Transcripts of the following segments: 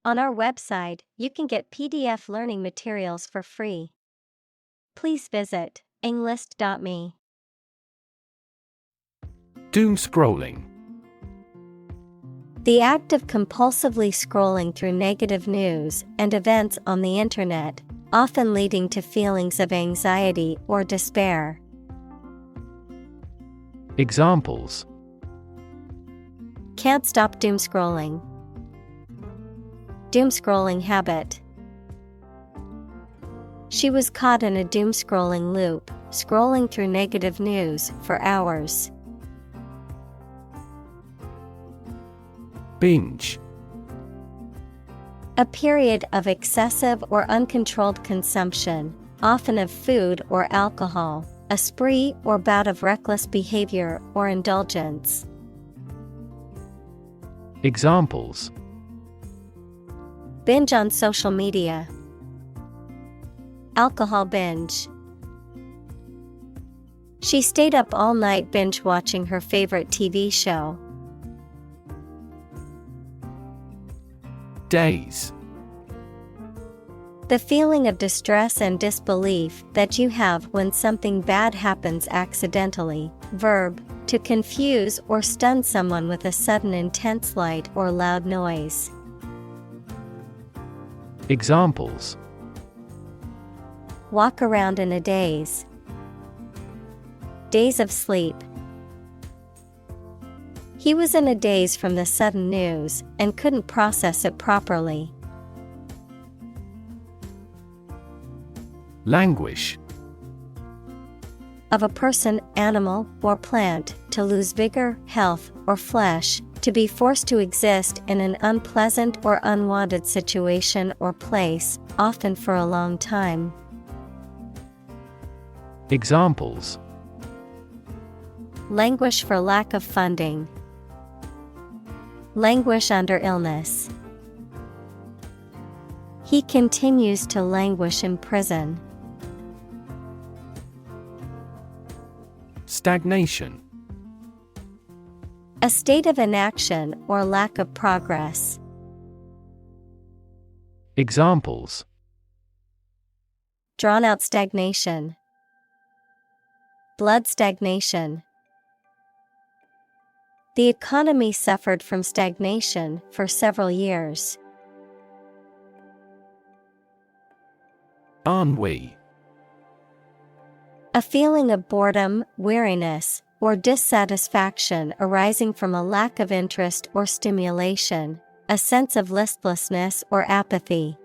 On our website, you can get PDF learning materials for free. Please visit englist.me. Doom scrolling. The act of compulsively scrolling through negative news and events on the internet, often leading to feelings of anxiety or despair. Examples: Can't stop doom scrolling. Doom scrolling habit. She was caught in a doom scrolling loop, scrolling through negative news for hours. Binge. A period of excessive or uncontrolled consumption, often of food or alcohol, a spree or bout of reckless behavior or indulgence. Examples: Binge on social media. Alcohol binge. She stayed up all night binge watching her favorite TV show. Daze. The feeling of distress and disbelief that you have when something bad happens accidentally. Verb, to confuse or stun someone with a sudden intense light or loud noise. Examples: Walk around in a daze. Days of sleep. He was in a daze from the sudden news and couldn't process it properly. Languish. Of a person, animal, or plant, to lose vigor, health, or flesh, to be forced to exist in an unpleasant or unwanted situation or place, often for a long time. Examples: Languish for lack of funding. Languish under illness. He continues to languish in prison. Stagnation. A state of inaction or lack of progress. Examples: Drawn out stagnation. Blood stagnation. The economy suffered from stagnation for several years. Ennui. A feeling of boredom, weariness, or dissatisfaction arising from a lack of interest or stimulation, a sense of listlessness or apathy.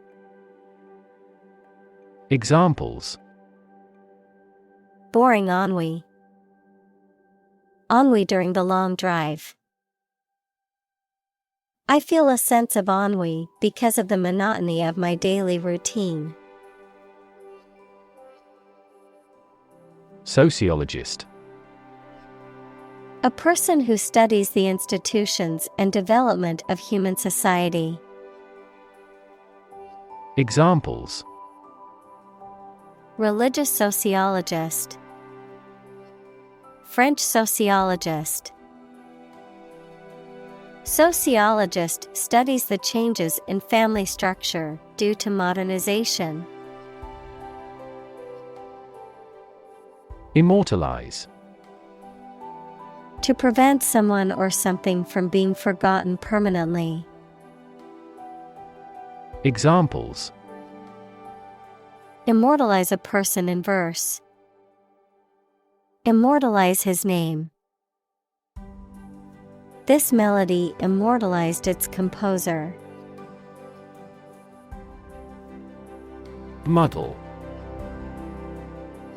Examples: Boring ennui. Ennui during the long drive. I feel a sense of ennui because of the monotony of my daily routine. Sociologist. A person who studies the institutions and development of human society. Examples: Religious sociologist. French sociologist. Sociologist studies the changes in family structure due to modernization. Immortalize. To prevent someone or something from being forgotten permanently. Examples: Immortalize a person in verse. Immortalize his name. This melody immortalized its composer. Muddle.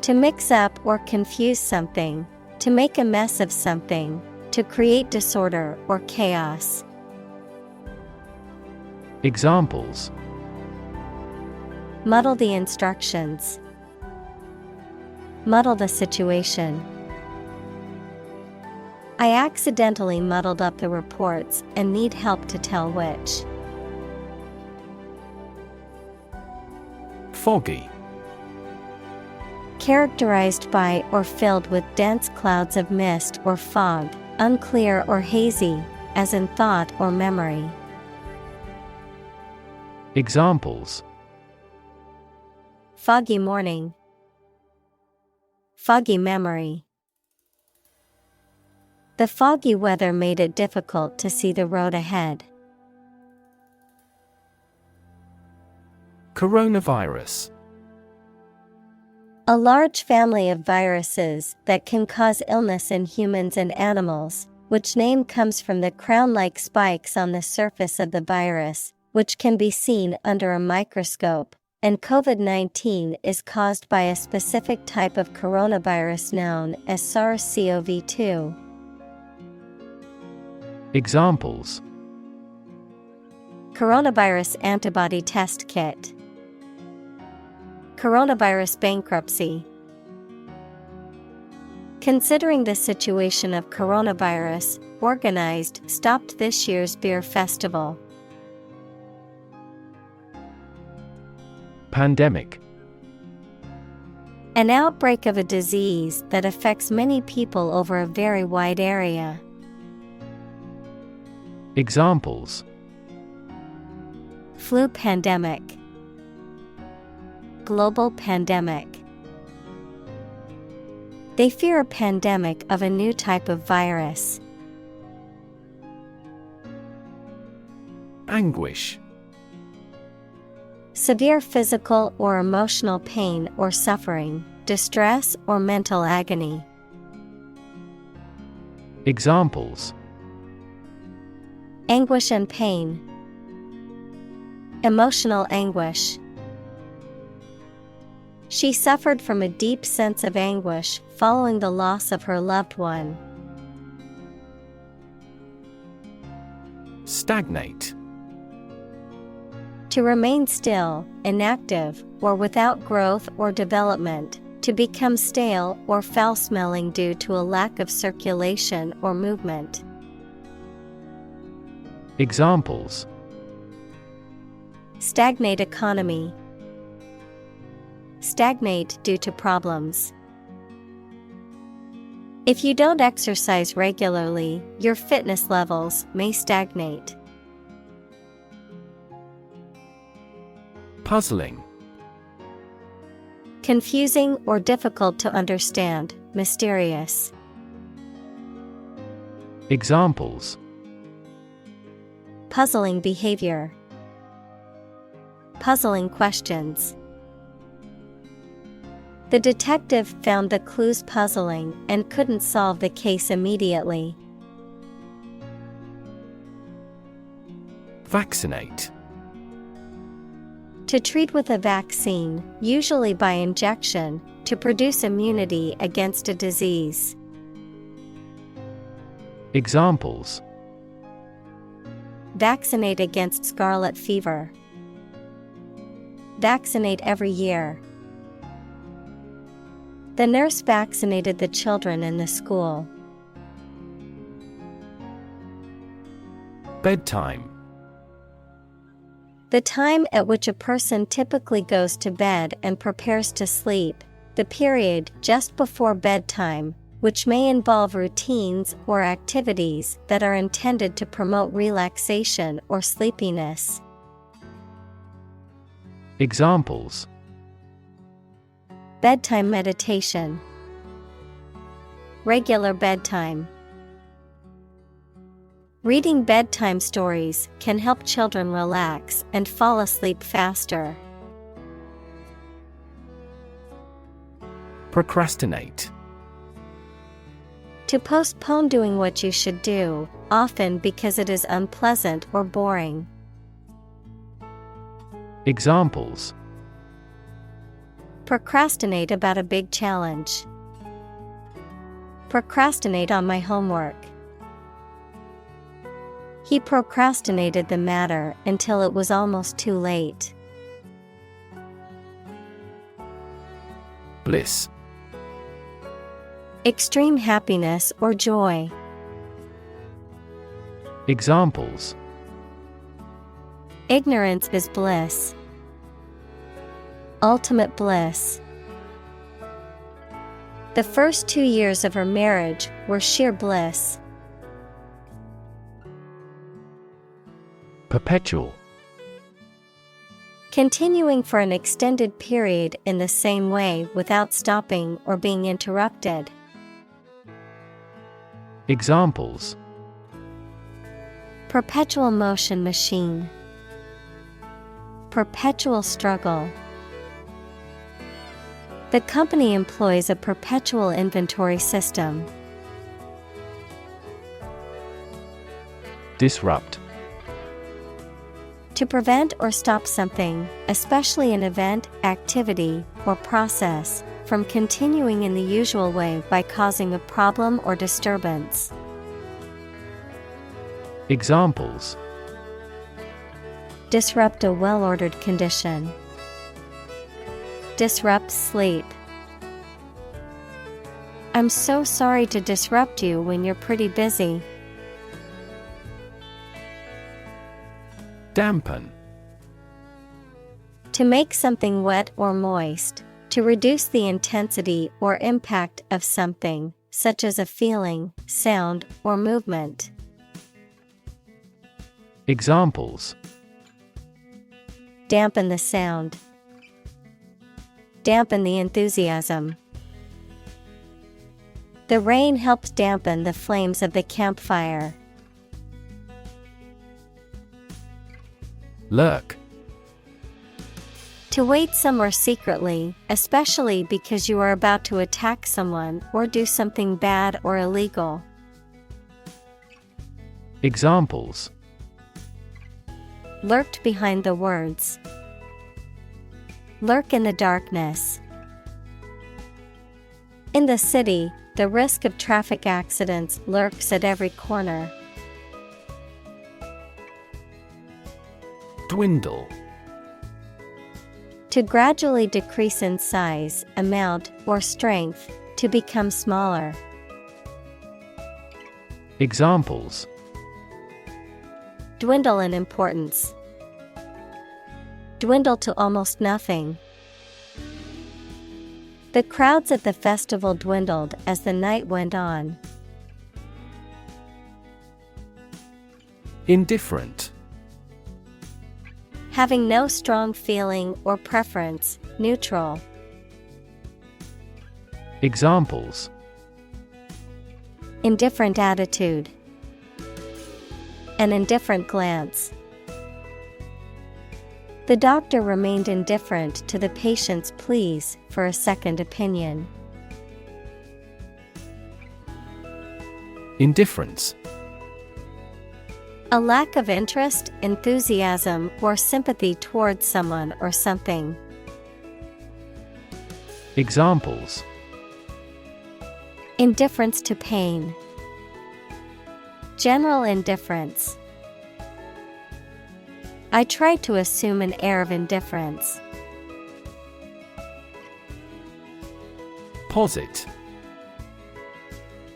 To mix up or confuse something, to make a mess of something, to create disorder or chaos. Examples: Muddle the instructions. Muddle the situation. I accidentally muddled up the reports and need help to tell which. Foggy. Characterized by or filled with dense clouds of mist or fog, unclear or hazy, as in thought or memory. Examples: foggy morning, foggy memory. The foggy weather made it difficult to see the road ahead. Coronavirus. A large family of viruses that can cause illness in humans and animals, which name comes from the crown-like spikes on the surface of the virus, which can be seen under a microscope, and COVID-19 is caused by a specific type of coronavirus known as SARS-CoV-2. Examples: Coronavirus antibody test kit, coronavirus bankruptcy. Considering the situation of coronavirus, organized stopped this year's beer festival. Pandemic. An outbreak of a disease that affects many people over a very wide area. Examples: Flu pandemic, global pandemic. They fear a pandemic of a new type of virus. Anguish. Severe physical or emotional pain or suffering, distress or mental agony. Examples: Anguish and pain, emotional anguish. She suffered from a deep sense of anguish following the loss of her loved one. Stagnate. To remain still, inactive, or without growth or development, to become stale or foul-smelling due to a lack of circulation or movement. Examples: Stagnate economy, stagnate due to problems. If you don't exercise regularly, your fitness levels may stagnate. Puzzling. Confusing or difficult to understand, mysterious. Examples: Puzzling behavior, puzzling questions. The detective found the clues puzzling and couldn't solve the case immediately. Vaccinate. To treat with a vaccine, usually by injection, to produce immunity against a disease. Examples: Vaccinate against scarlet fever. Vaccinate every year. The nurse vaccinated the children in the school. Bedtime. The time at which a person typically goes to bed and prepares to sleep, the period just before bedtime, which may involve routines or activities that are intended to promote relaxation or sleepiness. Examples: Bedtime meditation, regular bedtime. Reading bedtime stories can help children relax and fall asleep faster. Procrastinate. To postpone doing what you should do, often because it is unpleasant or boring. Examples: Procrastinate about a big challenge. Procrastinate on my homework. He procrastinated the matter until it was almost too late. Bliss. Extreme happiness or joy. Examples: Ignorance is bliss. Ultimate bliss. The first 2 years of her marriage were sheer bliss. Perpetual. Continuing for an extended period in the same way without stopping or being interrupted. Examples: Perpetual motion machine. Perpetual struggle. The company employs a perpetual inventory system. Disrupt. To prevent or stop something, especially an event, activity, or process, from continuing in the usual way by causing a problem or disturbance. Examples: Disrupt a well-ordered condition. Disrupt sleep. I'm so sorry to disrupt you when you're pretty busy. Dampen. To make something wet or moist. To reduce the intensity or impact of something, such as a feeling, sound, or movement. Examples: Dampen the sound. Dampen the enthusiasm. The rain helped dampen the flames of the campfire. Lurk. To wait somewhere secretly, especially because you are about to attack someone or do something bad or illegal. Examples: Lurked behind the words. Lurk in the darkness. In the city, the risk of traffic accidents lurks at every corner. Dwindle. To gradually decrease in size, amount, or strength, to become smaller. Examples: Dwindle in importance. Dwindle to almost nothing. The crowds at the festival dwindled as the night went on. Indifferent. Having no strong feeling or preference, neutral. Examples: Indifferent attitude. An indifferent glance. The doctor remained indifferent to the patient's pleas for a second opinion. Indifference. A lack of interest, enthusiasm, or sympathy towards someone or something. Examples: Indifference to pain. General indifference. I tried to assume an air of indifference. Posit.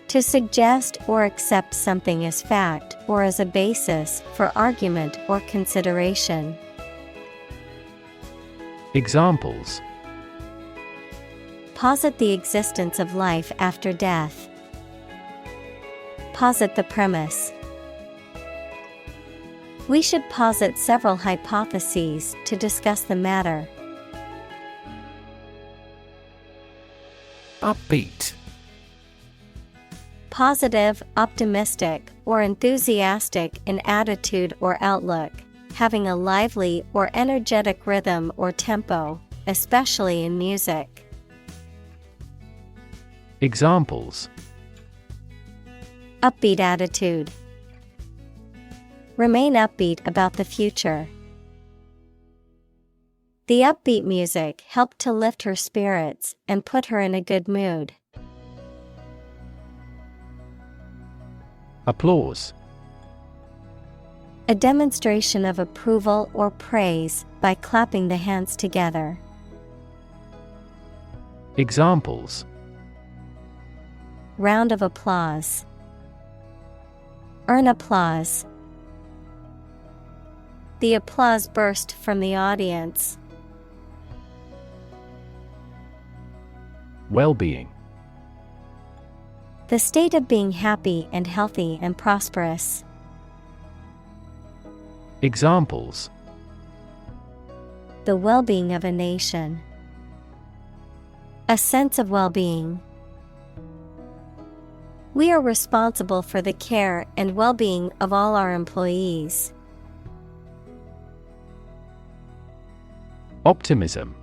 To suggest or accept something as fact or as a basis for argument or consideration. Examples: Posit the existence of life after death. Posit the premise. We should posit several hypotheses to discuss the matter. Upbeat. Positive, optimistic, or enthusiastic in attitude or outlook, having a lively or energetic rhythm or tempo, especially in music. Examples: Upbeat attitude. Remain upbeat about the future. The upbeat music helped to lift her spirits and put her in a good mood. Applause. A demonstration of approval or praise by clapping the hands together. Examples: Round of applause. Earn applause. The applause burst from the audience. Well-being. The state of being happy and healthy and prosperous. the well-being of a nation. A sense of well-being. We are responsible for the care and well-being of all our employees. Optimism.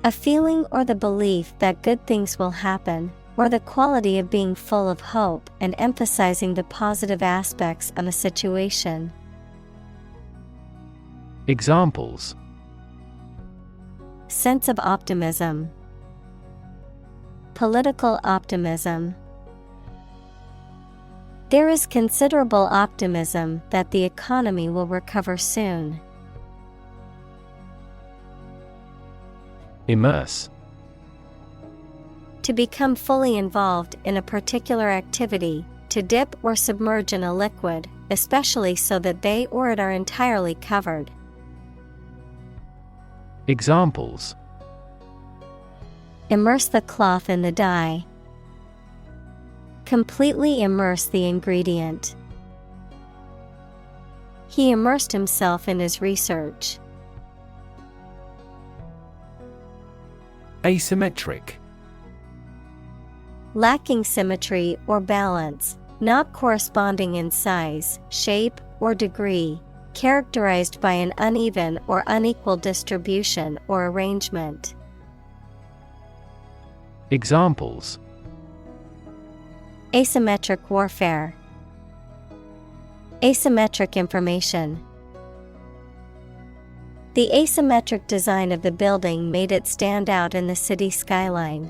A feeling or the belief that good things will happen, or the quality of being full of hope and emphasizing the positive aspects of a situation. Examples: sense of optimism, political optimism. There is considerable optimism that the economy will recover soon. Immerse. To become fully involved in a particular activity, to dip or submerge in a liquid, especially so that they or it are entirely covered. Examples: immerse the cloth in the dye. Completely immerse the ingredient. He immersed himself in his research. Asymmetric. Lacking symmetry or balance, not corresponding in size, shape, or degree, characterized by an uneven or unequal distribution or arrangement. Examples: asymmetric warfare. Asymmetric information. The asymmetric design of the building made it stand out in the city skyline.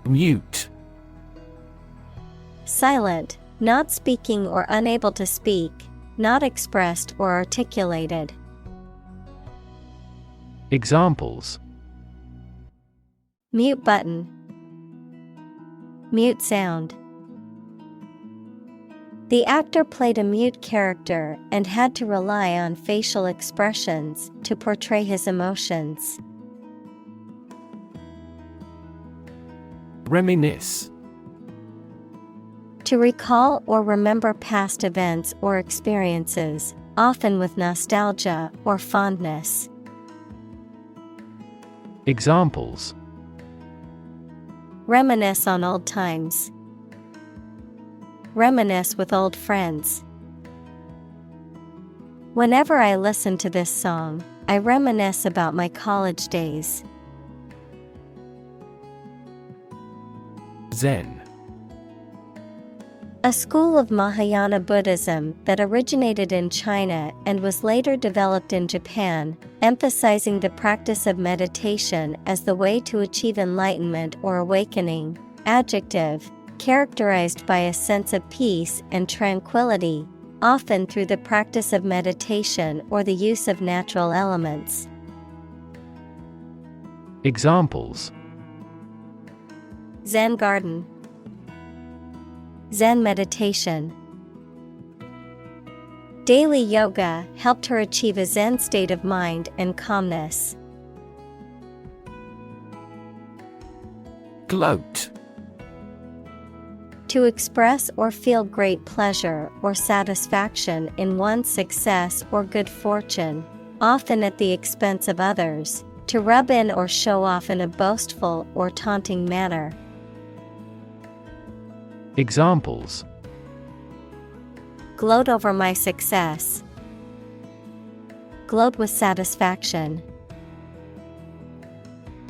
Mute. Silent, not speaking or unable to speak, not expressed or articulated. Examples: mute button. Mute sound. The actor played a mute character and had to rely on facial expressions to portray his emotions. Reminisce. To recall or remember past events or experiences, often with nostalgia or fondness. Examples: reminisce on old times. Reminisce with old friends. Whenever I listen to this song, I reminisce about my college days. Zen. A school of Mahayana Buddhism that originated in China and was later developed in Japan, emphasizing the practice of meditation as the way to achieve enlightenment or awakening. Adjective, characterized by a sense of peace and tranquility, often through the practice of meditation or the use of natural elements. Examples: Zen garden. Zen meditation. Daily yoga helped her achieve a Zen state of mind and calmness. Gloat. To express or feel great pleasure or satisfaction in one's success or good fortune, often at the expense of others, to rub in or show off in a boastful or taunting manner. Examples: gloat over my success. Gloat with satisfaction.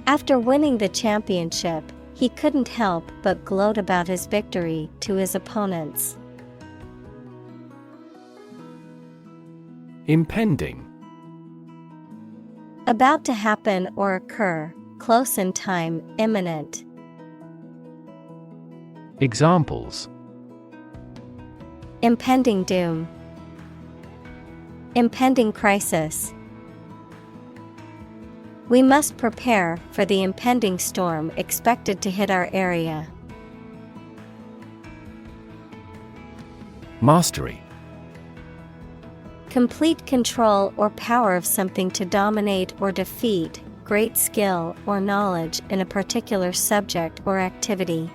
After winning the championship, he couldn't help but gloat about his victory to his opponents. Impending. About to happen or occur, close in time, imminent. Examples: impending doom. Impending crisis. We must prepare for the impending storm expected to hit our area. Mastery. Complete control or power of something to dominate or defeat, great skill or knowledge in a particular subject or activity.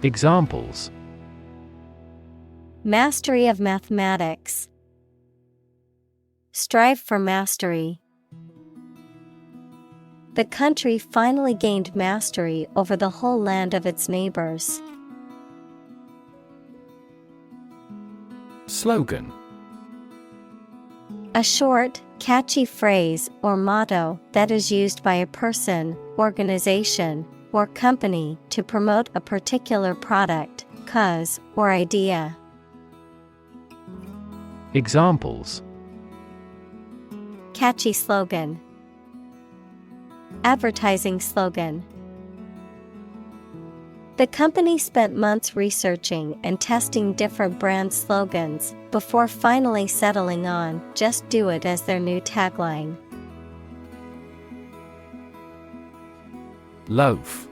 Examples: Mastery of mathematics. Strive for mastery. The country finally gained mastery over the whole land of its neighbors. Slogan. A short, catchy phrase or motto that is used by a person, organization, or company to promote a particular product, cause, or idea. Examples. Catchy slogan. Advertising slogan. The company spent months researching and testing different brand slogans before finally settling on "Just do it" as their new tagline. Loaf.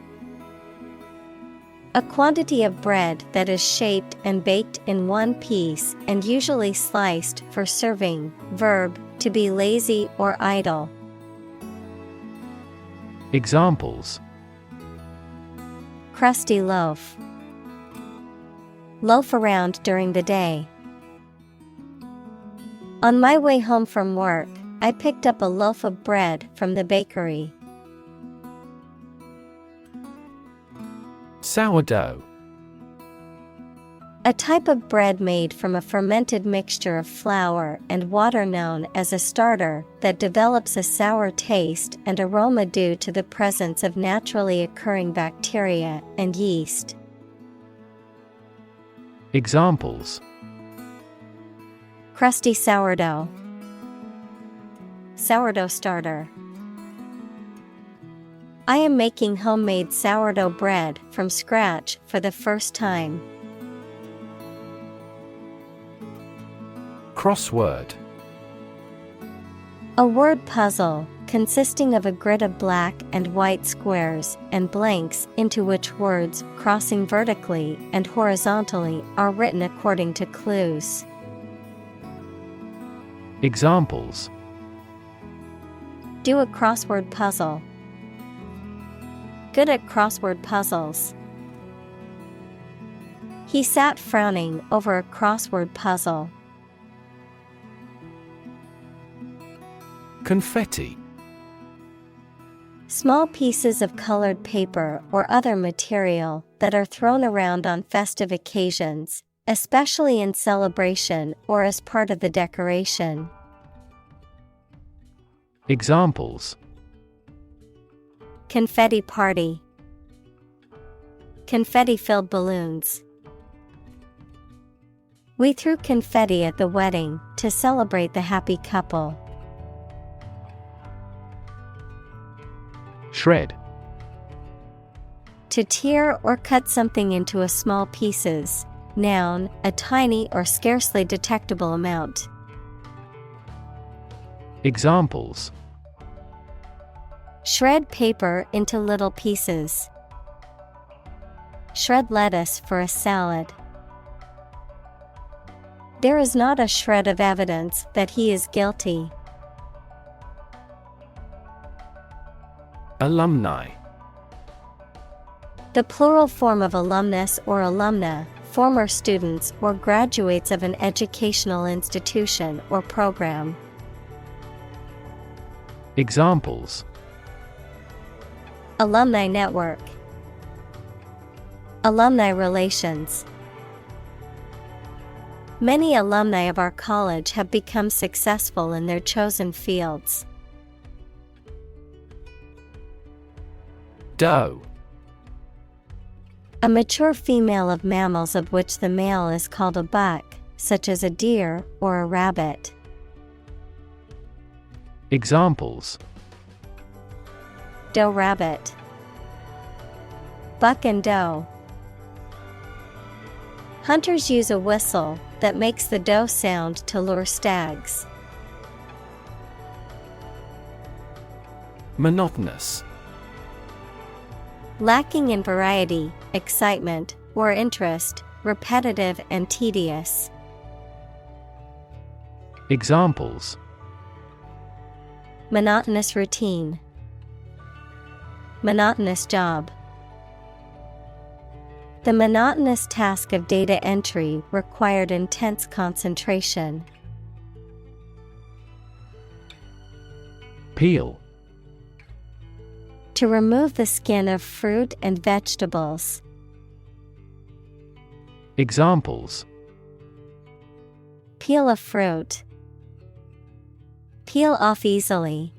A quantity of bread that is shaped and baked in one piece and usually sliced for serving. Verb, to be lazy or idle. Examples. Crusty loaf. Loaf around during the day. On my way home from work, I picked up a loaf of bread from the bakery. Sourdough. A type of bread made from a fermented mixture of flour and water known as a starter that develops a sour taste and aroma due to the presence of naturally occurring bacteria and yeast. Examples. Crusty sourdough. Sourdough starter. I am making homemade sourdough bread from scratch for the first time. Crossword. A word puzzle consisting of a grid of black and white squares and blanks into which words crossing vertically and horizontally are written according to clues. Examples. Do a crossword puzzle. Good at crossword puzzles. He sat frowning over a crossword puzzle. Confetti. Small pieces of colored paper or other material that are thrown around on festive occasions, especially in celebration or as part of the decoration. Examples. Confetti party. Confetti-filled balloons. We threw confetti at the wedding to celebrate the happy couple. Shred. To tear or cut something into a small pieces. Noun, a tiny or scarcely detectable amount. Examples. Shred paper into little pieces. Shred lettuce for a salad. There is not a shred of evidence that he is guilty. Alumni. The plural form of alumnus or alumna, former students or graduates of an educational institution or program. Examples. Alumni network. Alumni relations. Many alumni of our college have become successful in their chosen fields. Doe. A mature female of mammals of which the male is called a buck, such as a deer or a rabbit. Examples. Doe rabbit. Buck and doe. Hunters use a whistle that makes the doe sound to lure stags. Monotonous. Lacking in variety, excitement, or interest, repetitive and tedious. Examples. Monotonous routine. Monotonous job. The monotonous task of data entry required intense concentration. Peel. To remove the skin of fruit and vegetables. Examples: Peel a fruit. Peel off easily.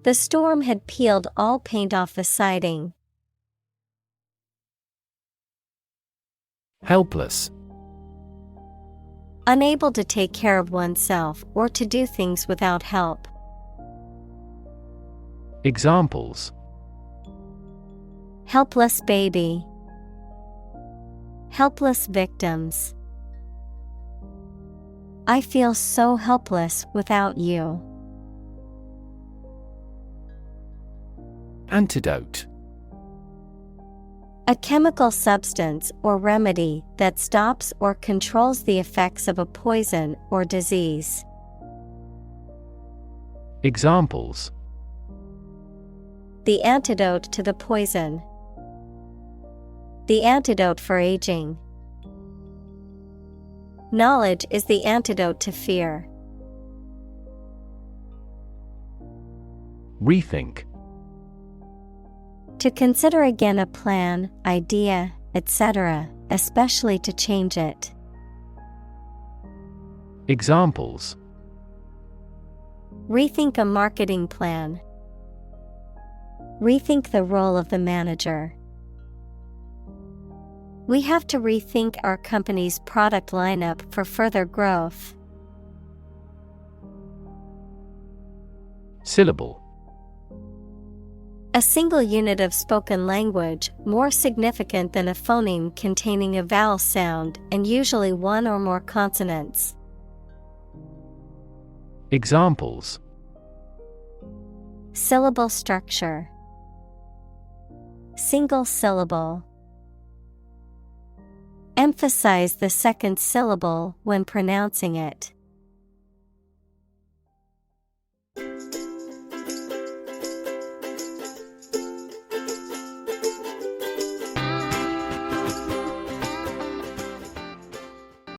The storm had peeled all paint off the siding. Helpless. Unable to take care of oneself or to do things without help. Examples: Helpless baby. Helpless victims. I feel so helpless without you. Antidote. A chemical substance or remedy that stops or controls the effects of a poison or disease. Examples: The antidote to the poison. The antidote for aging. Knowledge is the antidote to fear. Rethink. To consider again a plan, idea, etc., especially to change it. Examples: Rethink a marketing plan. Rethink the role of the manager. We have to rethink our company's product lineup for further growth. Syllable. A single unit of spoken language, more significant than a phoneme containing a vowel sound and usually one or more consonants. Examples: Syllable structure. Single syllable. Emphasize the second syllable when pronouncing it.